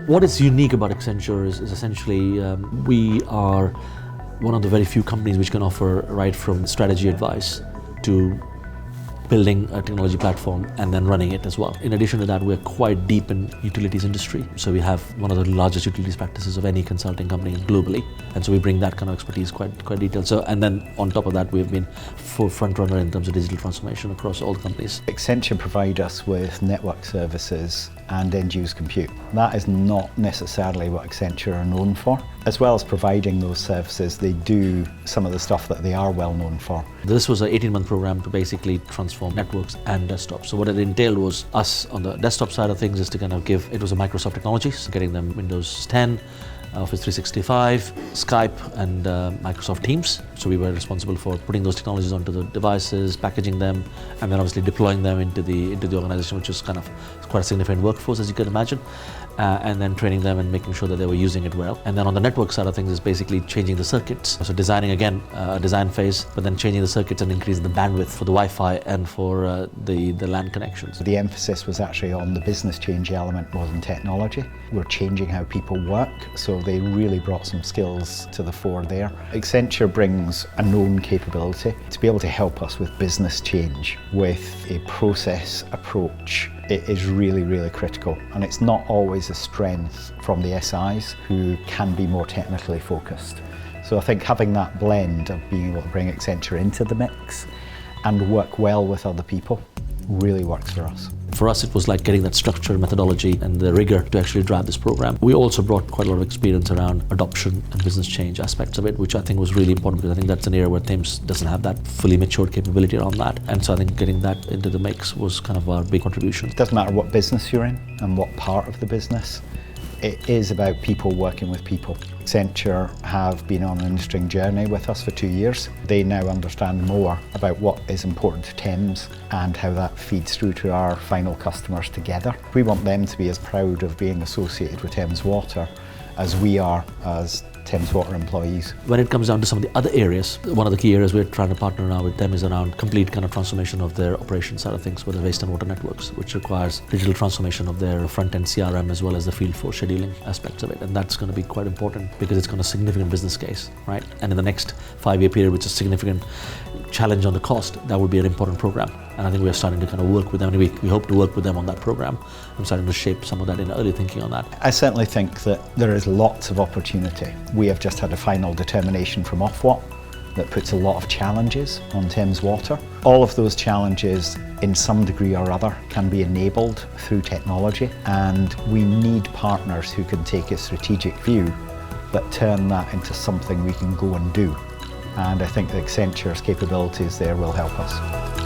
What is unique about Accenture is essentially we are one of the very few companies which can offer right from strategy advice to building a technology platform and then running it as well. In addition to that, we're quite deep in utilities industry. So we have one of the largest utilities practices of any consulting company globally. And so we bring that kind of expertise quite detailed. So, and then on top of that, we've been front runner in terms of digital transformation across all companies. Accenture provide us with network services and end-use compute. That is not necessarily what Accenture are known for. As well as providing those services, they do some of the stuff that they are well known for. This was an 18-month program to basically transform networks and desktops. So what it entailed was us on the desktop side of things is to kind of it was a Microsoft Technologies, getting them Windows 10, Office 365, Skype and Microsoft Teams. So we were responsible for putting those technologies onto the devices, packaging them, and then obviously deploying them into the organization, which was kind of quite a significant workforce, as you can imagine. And then training them and making sure that they were using it well. And then on the network side of things is basically changing the circuits. So designing again, a design phase, but then changing the circuits and increasing the bandwidth for the Wi-Fi and for the LAN connections. The emphasis was actually on the business change element more than technology. We're changing how people work, so they really brought some skills to the fore there. Accenture brings a known capability to be able to help us with business change, with a process approach. It is really, really critical, and it's not always a strength from the SIs who can be more technically focused. So I think having that blend of being able to bring Accenture into the mix and work well with other people really works for us. For us, it was like getting that structure, methodology, and the rigor to actually drive this program. We also brought quite a lot of experience around adoption and business change aspects of it, which I think was really important because I think that's an area where Thames doesn't have that fully matured capability around that. And so I think getting that into the mix was kind of our big contribution. It doesn't matter what business you're in and what part of the business. It is about people working with people. Accenture have been on an interesting journey with us for 2 years. They now understand more about what is important to Thames and how that feeds through to our final customers together. We want them to be as proud of being associated with Thames Water as we are as Thames Water employees. When it comes down to some of the other areas, one of the key areas we're trying to partner now with them is around complete kind of transformation of their operations side of things with the waste and water networks, which requires digital transformation of their front-end CRM as well as the field force scheduling aspects of it. And that's going to be quite important because it's got a significant business case, right? And in the next 5-year period, which is a significant challenge on the cost, that would be an important program. And I think we're starting to kind of work with them. We hope to work with them on that program. I'm starting to shape some of that in early thinking on that. I certainly think that there is lots of opportunity. We have just had a final determination from Ofwat that puts a lot of challenges on Thames Water. All of those challenges, in some degree or other, can be enabled through technology, and we need partners who can take a strategic view but turn that into something we can go and do. And I think that Accenture's capabilities there will help us.